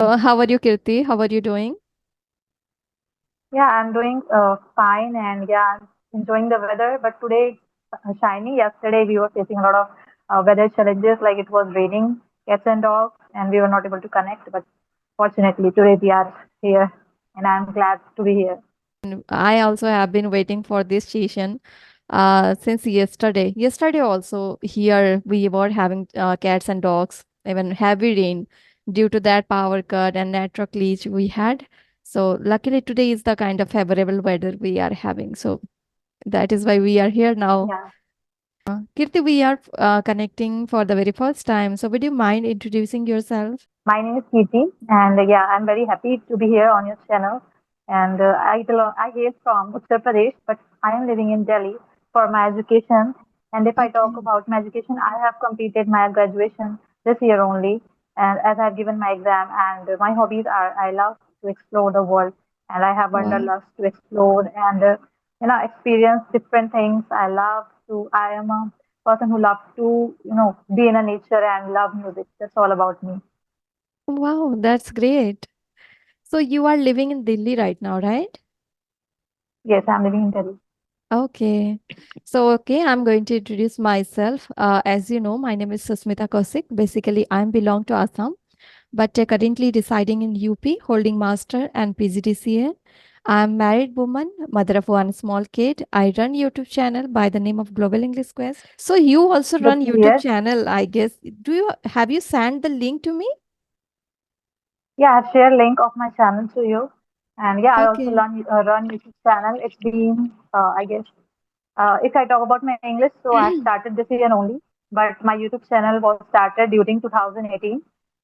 How are you, Kirti? How are you doing? Yeah, I'm doing fine and yeah, I'm enjoying the weather. But today it's shiny. Yesterday we were facing a lot of weather challenges, like it was raining, cats and dogs, and we were not able to connect. But fortunately, today we are here, and I'm glad to be here. And I also have been waiting for this session since yesterday. Yesterday also here we were having cats and dogs, even heavy rain due to that power cut and network glitch we had. So luckily today is the kind of favorable weather we are having. So that is why we are here now. Yeah. Kirti, we are connecting for the very first time. So would you mind introducing yourself? My name is Kirti, and yeah, I'm very happy to be here on your channel. And I hail from Uttar Pradesh, but I am living in Delhi for my education. And if I talk Okay. about my education, I have completed my graduation this year only, and as I've given my exam. And my hobbies are I love to explore the world, and I have Wow. wanderlust to explore and experience different things. I love to. I am a person who loves to be in a nature and love music. That's all about me. Wow, that's great. So you are living in Delhi right now, right? Yes, I'm living in Delhi. Okay. So, okay, I'm going to introduce myself. As you know, my name is Susmita Kaushik. Basically, I belong to Assam, but currently residing in UP, holding master and PGDCA. I'm married woman, mother of one small kid. I run YouTube channel by the name of Global English Quest. So you also Good run to YouTube hear. channel, I guess. Do you have you sent the link to me? Yeah, I've shared link of my channel to you. And yeah, I also Okay. run YouTube channel. It's been, I guess, if I talk about my English, so I started this year only. But my YouTube channel was started during 2018.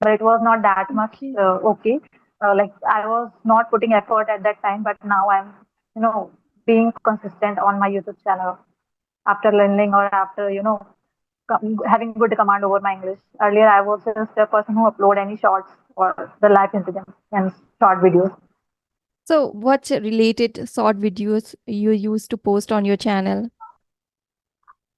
But it was not that much Okay. okay. Like I was not putting effort at that time, but now I'm, being consistent on my YouTube channel after learning or after, having good command over my English. Earlier, I was just a person who upload any shorts or the live incidents and short videos. So, what related short videos you used to post on your channel?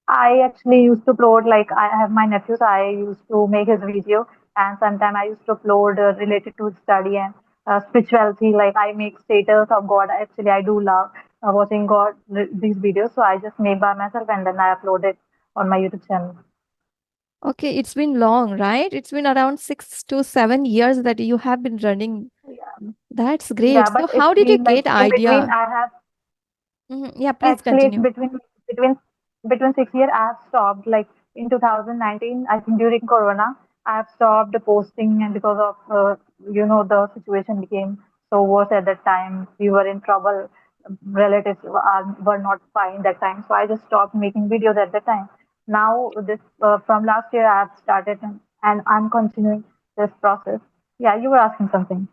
I actually used to upload like I have my nephews. I used to make his video, and sometimes I used to upload related to study and spirituality. Like I make status of God. Actually, I do love watching God these videos, so I just make by myself and then I upload it on my YouTube channel. Okay, it's been long, right? It's been around 6 to 7 years that you have been running. Yeah, That's yeah, great. but So, it's how did you been like get in between. idea? I have Yeah, please Actually, it's continue. between 6 years. I have stopped. Like in 2019, I think during Corona, I have stopped posting, and because of the situation became so worse at that time. We were in trouble. Relatives were not fine that time, so I just stopped making videos at that time. Now, this from last year, I have started, and I'm continuing this process. Yeah, you were asking something.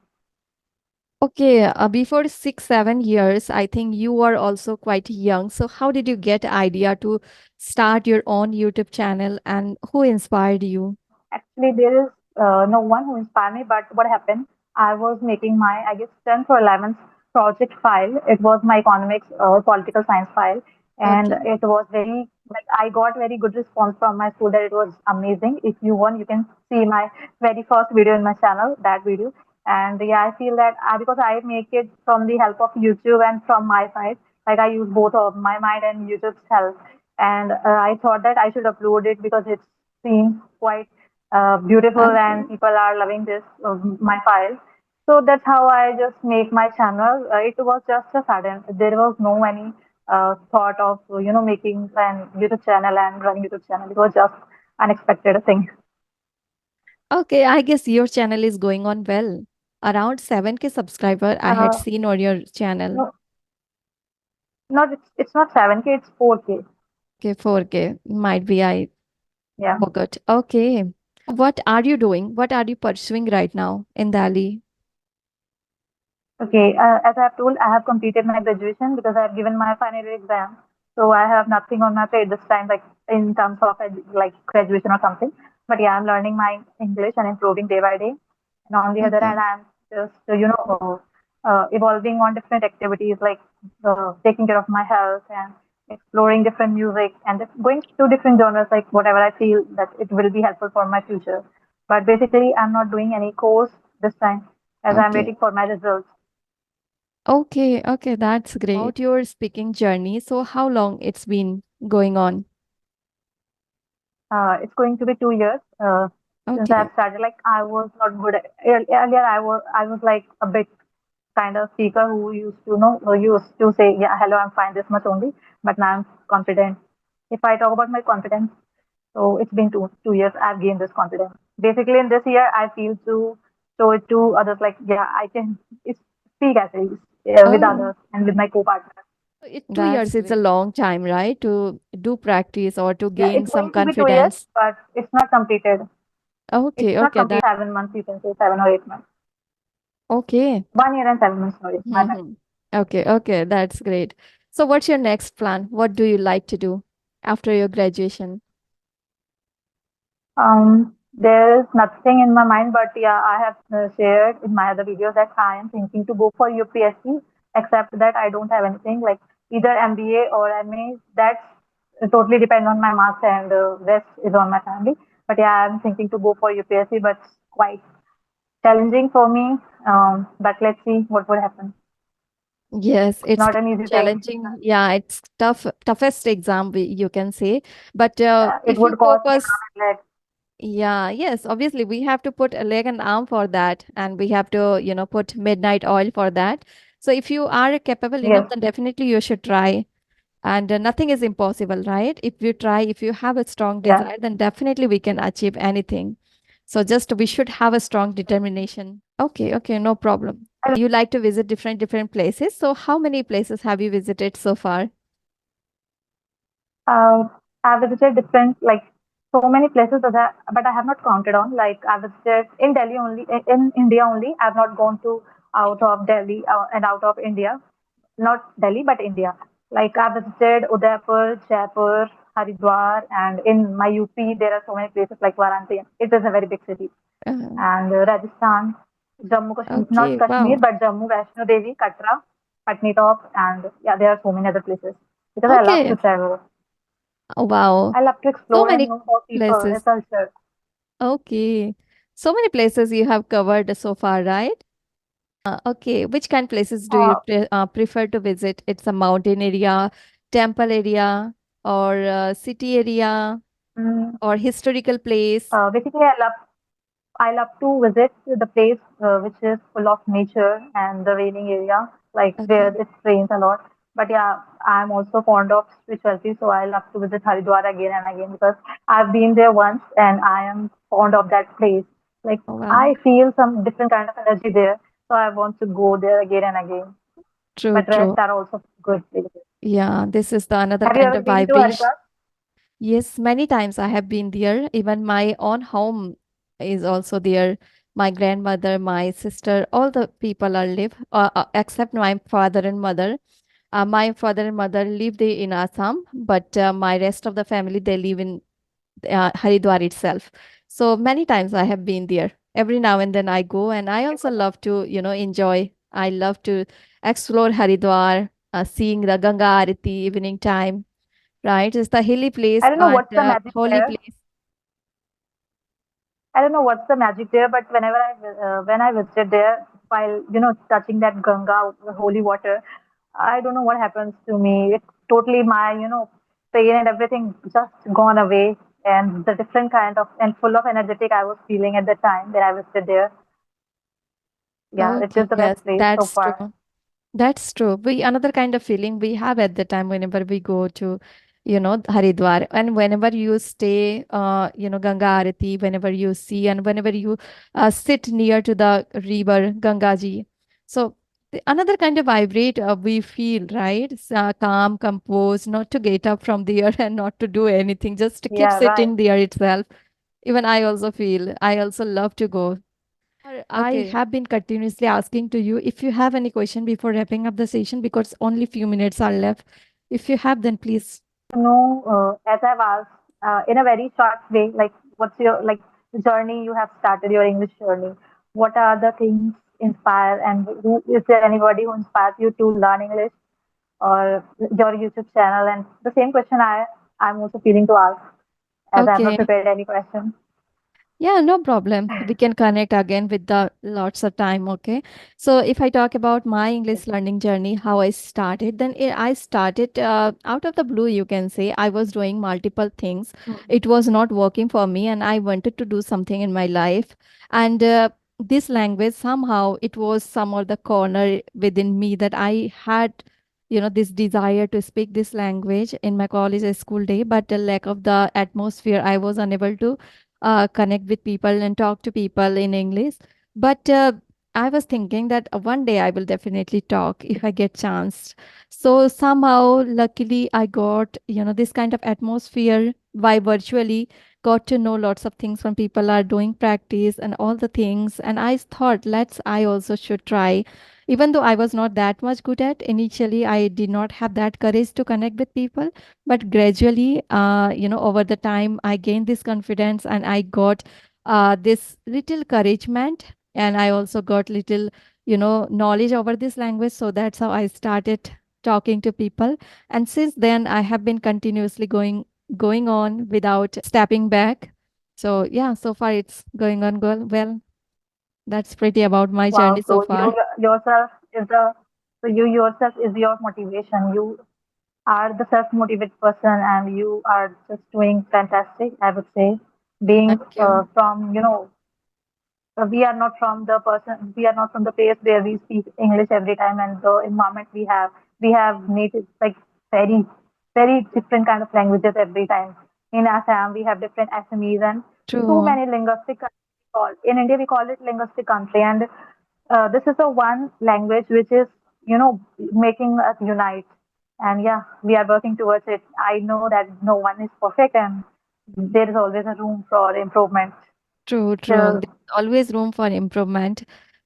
Okay, before 6, 7 years, I think you were also quite young. So, how did you get idea to start your own YouTube channel, and who inspired you? Actually, there is no one who inspired me, but what happened? I was making my, I guess, 10th or 11th project file. It was my economics or political science file. And Okay. it was very, like, I got very good response from my school that it was amazing. If you want, you can see my very first video in my channel, that video. And yeah, I feel that because I make it from the help of YouTube and from my side, like I use both of my mind and YouTube's help. And I thought that I should upload it because it seems quite beautiful Okay. and people are loving this my file. So that's how I just make my channel. It was just a sudden. There was no any thought of making an YouTube channel and running YouTube channel. It was just unexpected thing. Okay, I guess your channel is going on well. Around 7K subscriber I had Uh, seen on your channel. no, not it's not 7K. It's 4K. Okay, 4K. Might be I Yeah. forgot. Okay. What are you doing? What are you pursuing right now in Delhi? Okay, as I have told, I have completed my graduation because I have given my final year exam. So I have nothing on my plate this time, like in terms of like graduation or something. But yeah, I'm learning my English and improving day by day. And on the other hand, Okay. I'm just evolving on different activities like taking care of my health and exploring different music and going to different genres, like whatever I feel that it will be helpful for my future. But basically, I'm not doing any course this time, as I'm Okay. waiting for my results. Okay, okay, that's great. About your speaking journey, so how long it's been going on? It's going to be 2 years since I've Okay. started. Like I was not good at, earlier. I was like a bit kind of speaker who used to know who used to say, yeah, hello, I'm fine, this much only. But now I'm confident. If I talk about my confidence, so it's been two years. I've gained this confidence. Basically, in this year, I feel to show it to others. Like, yeah, I can speak at least with Oh, others and with my co-partners. 2 years is a long time, right? To do practice or to Yeah, gain it's some going to be 2 years, confidence. but it's not completed. It's Okay, not okay, complete that 7 months. You can say 7 or 8 months. okay. 1 year and 7 months. Sorry, my bad. Hmm. Okay, okay, that's great. So what's your next plan? What do you like to do after your graduation? There is nothing in my mind, but yeah, I have shared in my other videos that I am thinking to go for UPSC. Except that I don't have anything like either MBA or MA. That's totally depend on my marks, and rest is on my family. But yeah, I'm thinking to go for UPSC, but it's quite challenging for me. But let's see what would happen. Yes, It's it's not an easy thing. challenging. Yeah, it's toughest exam you can say. But It if you would cost me focus, arm and leg. yeah, yes, obviously we have to put a leg and arm for that, and we have to, put midnight oil for that. So if you are capable enough, Yes, then definitely you should try. And nothing is impossible, right? If you try, if you have a strong yeah. desire, then definitely we can achieve anything. So just we should have a strong determination. Okay, okay, no problem. You like to visit different places. So how many places have you visited so far? Uh, I've visited different, like so many places but I have not counted on. Like I visited in Delhi only, in India only. I've not gone to out of Delhi and out of India. Not Delhi, but India. Like I visited Udaipur, Jaipur, Haridwar, and in my UP there are so many places like Varanasi. It is a very big city. Uh, And Rajasthan, Jammu Kashmir, not okay, Kashmir, wow. but Jammu, Vaishno Devi, Katra, Patnitop, and yeah, there are so many other places because I love Okay, to travel. oh, wow. I love to So explore and many know more people and places. culture. Okay. So many places you have covered so far, right? Okay, which kind places do you Uh, prefer to visit? It's a mountain area, temple area, or city area, mm, or historical place? Basically, I love to visit the place which is full of nature and the raining area, like where Okay. it rains a lot. But yeah, I'm also fond of spirituality, so I love to visit Haridwar again and again because I've been there once and I am fond of that place. Like Oh, wow. I feel some different kind of energy there, so I want to go there again and again. True, But rest true. are also good places. Yeah, this is the another Have you kind ever of been to vibration. Haridwar? Yes, many times I have been there. Even my own home is also there. My grandmother, my sister, all the people are live, except my father and mother. My father and mother live there in Assam, but my rest of the family they live in Haridwar itself. So many times I have been there. Every now and then I go, and I also love to, enjoy. I love to explore Haridwar, seeing the Ganga Arati evening time. Right, it's the hilly I place don't know and what's the magic holy there. place. I don't know what's the magic there, but when I visited there, while touching that Ganga holy water, I don't know what happens to me. It's totally my pain and everything just gone away, and the different kind of and full of energetic I was feeling at the time that I visited there. Yeah, it Okay, is the yes, best place so that's far. true. That's true. We another kind of feeling we have at the time whenever we go to, Haridwar, and whenever you stay, Ganga Arati, whenever you see, and whenever you sit near to the river Ganga Ji. So another kind of vibrate we feel, right? Calm, composed, not to get up from there and not to do anything, just to keep Yeah, right. sitting there itself. Even I also feel, I also love to go. I Okay. have been continuously asking to you if you have any question before wrapping up the session because only few minutes are left. If you have, then please. To know, as I've asked, in a very short way, like what's your like journey you have started your English journey? What are the things inspire, and who is there anybody who inspires you to learn English or your YouTube channel? And the same question I'm also feeling to ask as I've not Okay. prepared any question. Yeah, no problem. We can connect again with the lots of time, okay? So if I talk about my English learning journey, how I started, then I started out of the blue, you can say. I was doing multiple things. Mm. It was not working for me, and I wanted to do something in my life. And this language, somehow, it was some of the corner within me that I had, this desire to speak this language in my college or school day, but the lack of the atmosphere, I was unable to connect with people and talk to people in English. But I was thinking that one day I will definitely talk if I get chance. So somehow, luckily, I got this kind of atmosphere by virtually got to know lots of things from people are doing practice and all the things. And I thought, I also should try. Even though I was not that much good at initially, I did not have that courage to connect with people, but gradually over the time I gained this confidence and I got this little encouragement, and I also got little knowledge over this language. So that's how I started talking to people, and since then I have been continuously going on without stepping back. So yeah, so far it's going on well. That's pretty about my journey Wow. so So far. you yourself is your motivation. You are the self-motivated person, and you are just doing fantastic, I would say. Being Thank you. from, we are not from the place where we speak English every time, and the environment we have native, like, very, very different kind of languages every time. In Assam, we have different Assamese and too True. many linguistic in India, we call it linguistic country, and this is the one language which is, making us unite. And yeah, we are working towards it. I know that no one is perfect, and there is always a room for improvement. True. So There's always room for improvement.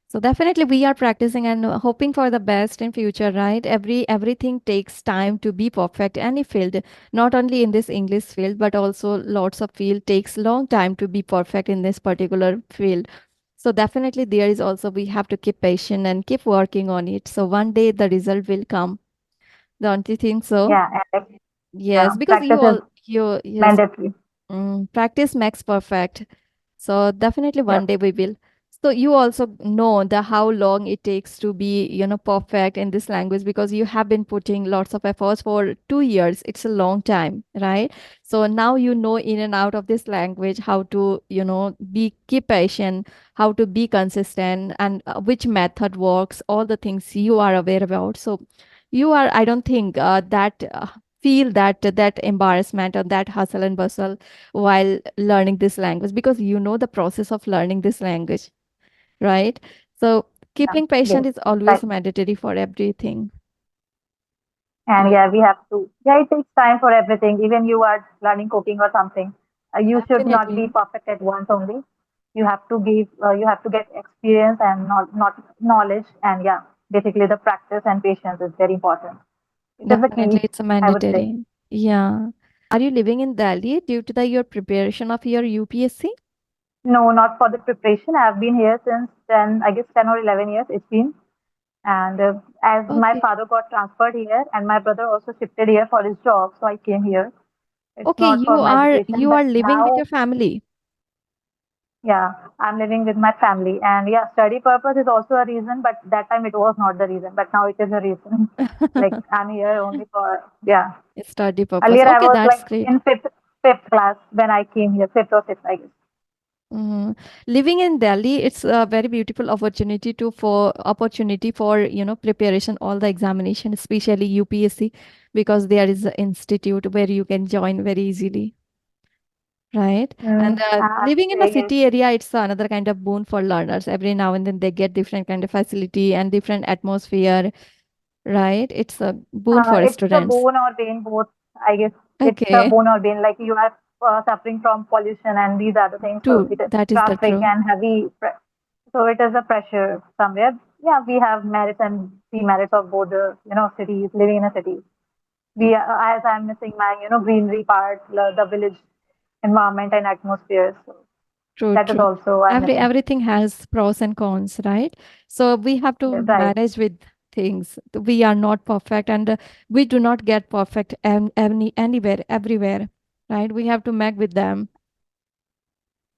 So definitely we are practicing and hoping for the best in future, right? Everything takes time to be perfect. Any field, not only in this English field, but also lots of field takes long time to be perfect in this particular field. So definitely there is also we have to keep patient and keep working on it. So one day the result will come. Don't you think so? yeah, and Yes, yeah, because practice is you yes. mandatory. Practice makes perfect. So definitely one Yep. day we will. So you also know the how long it takes to be, perfect in this language because you have been putting lots of efforts for 2 years. It's a long time, right? So now you know in and out of this language how to, be keep patient, how to be consistent, and which method works, all the things you are aware about. So you are, I don't think that feel that embarrassment or that hustle and bustle while learning this language because you know the process of learning this language, right? So Yeah. keeping Yes. patient is always Right. mandatory for everything. And yeah, we have to. Yeah, it takes time for everything. Even you are learning cooking or something, you should not be Definitely. perfect at once only. You have to get experience and not knowledge. And yeah, basically the practice and patience is very important. It is the Definitely, key, it's a I would say. mandatory. Yeah. Are you living in Delhi due to your preparation of your UPSC? No, not for the preparation. I've been here since 10, I guess 10 or 11 years it's been. And as my Okay. father got transferred here and my brother also shifted here for his job, so I came here. It's Okay, not for you my are education, you but are living with now, your family. yeah, I'm living with my family. And yeah, study purpose is also a reason, but that time it was not the reason, but now it is a reason. Like, I'm here only for, yeah. Study purpose. Earlier I Okay, was that's like great. in fifth class when I came here, fifth or sixth, I guess. Mhm. Living in Delhi, it's a very beautiful opportunity for preparation all the examination, especially UPSC, because there is an institute where you can join very easily, right? And living in a Yes. city area, it's another kind of boon for learners. Every now and then they get different kind of facility and different atmosphere, right? It's a boon for It's a students. boon or bane, both. I guess it's a Okay, boon or bane. Like, you are suffering from pollution and these other things. So true. it is That is the traffic true. and so it is a pressure somewhere. Yeah, we have merits and demerits of both the cities. Living in a city, as I'm missing my greenery part, the village environment and atmosphere. So that is True. also I'm missing. Everything has pros and cons, right? So we have to Right. manage with things. We are not perfect, and we do not get perfect anywhere, everywhere, right? We have to make with them.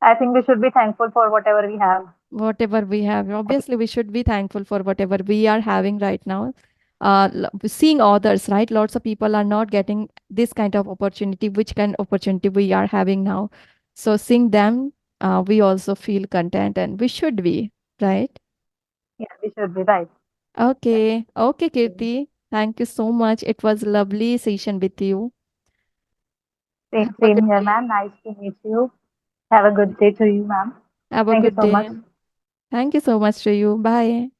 I think we should be thankful for whatever we have. Whatever we have, obviously we should be thankful for whatever we are having right now. Seeing others, right, lots of people are not getting this kind of opportunity, which kind of opportunity we are having now. So seeing them, we also feel content, and we should be, right? Yeah, we should be right. Right. Okay, okay, Kirti, thank you so much. It was lovely session with you. Same, Have a same good here, day. ma'am. Nice to meet you. Have a good day to you, ma'am. Have a Thank you good so much. day. Thank you so much to you. Bye.